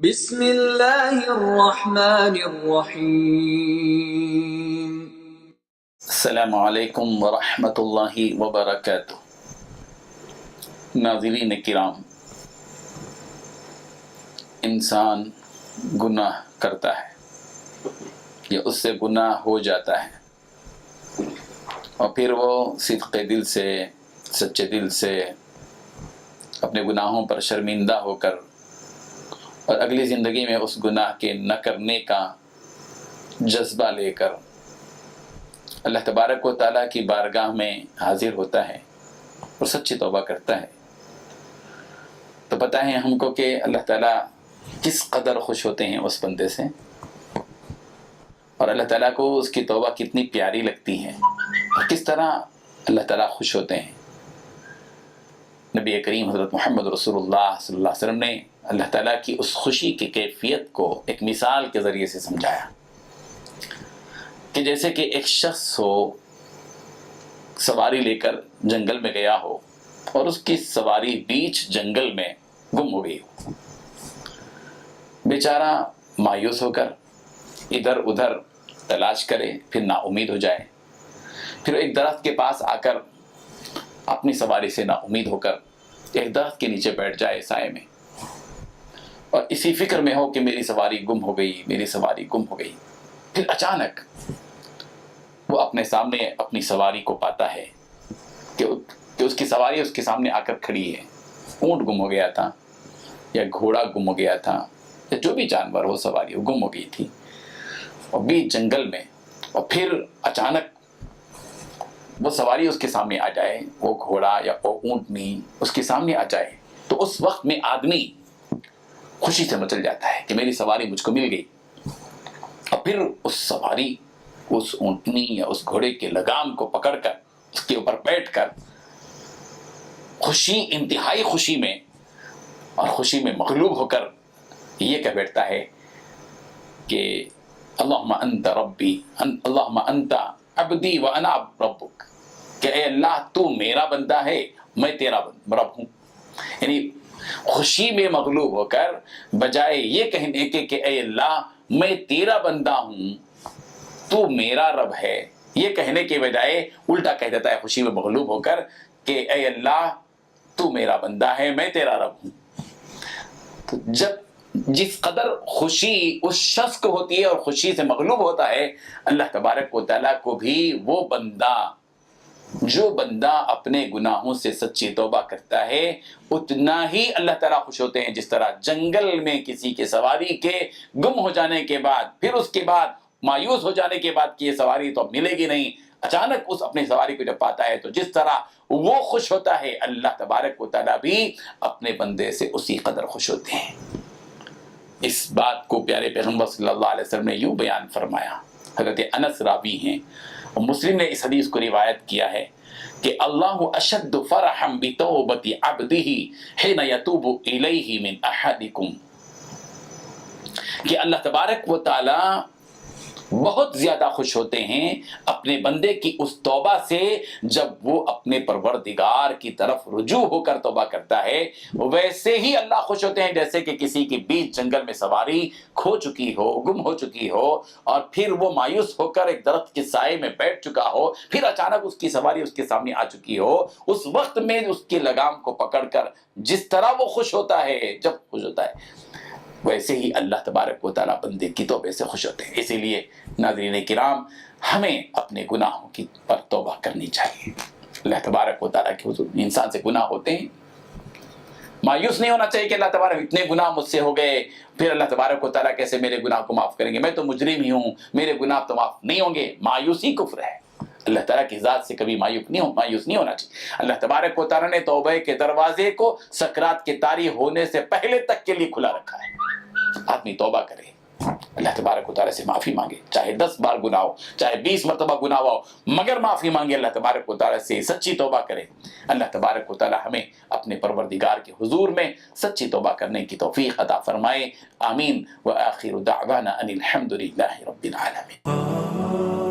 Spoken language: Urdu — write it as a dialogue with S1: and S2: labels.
S1: بسم اللہ الرحمن الرحیم۔
S2: السلام علیکم ورحمۃ اللہ وبرکاتہ۔ ناظرین کرام، انسان گناہ کرتا ہے یا اس سے گناہ ہو جاتا ہے، اور پھر وہ صدق دل سے، سچے دل سے اپنے گناہوں پر شرمندہ ہو کر اور اگلی زندگی میں اس گناہ کے نہ کرنے کا جذبہ لے کر اللہ تبارک و تعالیٰ کی بارگاہ میں حاضر ہوتا ہے اور سچی توبہ کرتا ہے، تو پتہ ہے ہم کو کہ اللہ تعالیٰ کس قدر خوش ہوتے ہیں اس بندے سے، اور اللہ تعالیٰ کو اس کی توبہ کتنی پیاری لگتی ہے، اور کس طرح اللہ تعالیٰ خوش ہوتے ہیں۔ نبی کریم حضرت محمد رسول اللہ صلی اللہ علیہ وسلم نے اللہ تعالیٰ کی اس خوشی کی کیفیت کو ایک مثال کے ذریعے سے سمجھایا کہ جیسے کہ ایک شخص ہو، سواری لے کر جنگل میں گیا ہو اور اس کی سواری بیچ جنگل میں گم ہو گئی ہو، بیچارہ مایوس ہو کر ادھر ادھر تلاش کرے، پھر نا امید ہو جائے، پھر ایک درخت کے پاس آ کر اپنی سواری سے نا امید ہو کر ایک درخت کے نیچے بیٹھ جائے سائے میں، اور اسی فکر میں ہو کہ میری سواری گم ہو گئی، میری سواری گم ہو گئی۔ پھر اچانک وہ اپنے سامنے اپنی سواری کو پاتا ہے کہ اس کی سواری اس کے سامنے آ کر کھڑی ہے۔ اونٹ گم ہو گیا تھا یا گھوڑا گم ہو گیا تھا یا جو بھی جانور ہو، سواری وہ گم ہو گئی تھی اور بیچ جنگل میں، اور پھر اچانک وہ سواری اس کے سامنے آ جائے، وہ گھوڑا یا وہ اونٹنی اس کے سامنے آ جائے، تو اس وقت میں آدمی خوشی سے مچل جاتا ہے کہ میری سواری مجھ کو مل گئی، اور پھر اس سواری، اس اونٹنی یا اس گھوڑے کے لگام کو پکڑ کر اس کے اوپر بیٹھ کر خوشی، انتہائی خوشی میں اور خوشی میں مغلوب ہو کر یہ کہہ بیٹھتا ہے کہ اللہم انت ربی، اللہم انت عبدی وانا ربک، کہ اے اللہ تو میرا بندہ ہے، میں تیرا رب ہوں۔ یعنی خوشی میں مغلوب ہو کر بجائے یہ کہنے کے کہ اے اللہ میں تیرا بندہ ہوں، تو میرا رب ہے، یہ کہنے کے بجائے الٹا کہہ دیتا ہے خوشی میں مغلوب ہو کر کہ اے اللہ تو میرا بندہ ہے، میں تیرا رب ہوں۔ تو جب جس قدر خوشی اس شخص کو ہوتی ہے اور خوشی سے مغلوب ہوتا ہے، اللہ تبارک و تعالیٰ کو بھی وہ بندہ، جو بندہ اپنے گناہوں سے سچی توبہ کرتا ہے، اتنا ہی اللہ تعالیٰ خوش ہوتے ہیں جس طرح جنگل میں کسی کے سواری کے گم ہو جانے کے بعد، پھر اس کے بعد مایوس ہو جانے کے بعد کہ یہ سواری تو اب ملے گی نہیں، اچانک اس اپنی سواری کو جب پاتا ہے تو جس طرح وہ خوش ہوتا ہے، اللہ تبارک و تعالیٰ بھی اپنے بندے سے اسی قدر خوش ہوتے ہیں۔ اس بات کو پیارے پیغمبر صلی اللہ علیہ وسلم نے یوں بیان فرمایا، حضرت انس راوی ہیں اور مسلم نے اس حدیث کو روایت کیا ہے کہ اللہ اشد فرحا بتوبۃ عبدہ حین یتوب الیہ من احدکم، کہ اللہ تبارک و تعالی بہت زیادہ خوش ہوتے ہیں اپنے بندے کی اس توبہ سے جب وہ اپنے پروردگار کی طرف رجوع ہو کر توبہ کرتا ہے۔ ویسے ہی اللہ خوش ہوتے ہیں جیسے کہ کسی کی بیچ جنگل میں سواری کھو چکی ہو، گم ہو چکی ہو، اور پھر وہ مایوس ہو کر ایک درخت کے سائے میں بیٹھ چکا ہو، پھر اچانک اس کی سواری اس کے سامنے آ چکی ہو، اس وقت میں اس کے لگام کو پکڑ کر جس طرح وہ خوش ہوتا ہے، جب خوش ہوتا ہے، ویسے ہی اللہ تبارک و تعالیٰ بندے کی توبے سے خوش ہوتے ہیں۔ اسی لیے ناظرین کرام، ہمیں اپنے گناہوں کی پر توبہ کرنی چاہیے۔ اللہ تبارک و تعالیٰ کے حضور میں انسان سے گناہ ہوتے ہیں، مایوس نہیں ہونا چاہیے کہ اللہ تبارک اتنے گناہ مجھ سے ہو گئے، پھر اللہ تبارک و تعالیٰ کیسے میرے گناہ کو معاف کریں گے، میں تو مجرم ہی ہوں، میرے گناہ تو معاف نہیں ہوں گے۔ مایوسی کفر ہے، اللہ تعالیٰ کی ذات سے کبھی مایوس نہیں ہونا چاہیے۔ اللہ تبارک و تعالیٰ نے توبہ کے دروازے کو سکرات کے طاری ہونے سے پہلے تک کے لیے کھلا رکھا ہے۔ آدمی توبہ کرے، اللہ تبارک و تعالیٰ سے معافی مانگے، چاہے 10 بار گناہ ہو، چاہے 20 مرتبہ گناہ ہو، مگر معافی مانگے، اللہ تبارک و تعالیٰ سے سچی توبہ کرے۔ اللہ تبارک و تعالیٰ ہمیں اپنے پروردگار کے حضور میں سچی توبہ کرنے کی توفیق عطا فرمائے، آمین۔ وآخر دعوانا ان الحمد للہ رب العالمین۔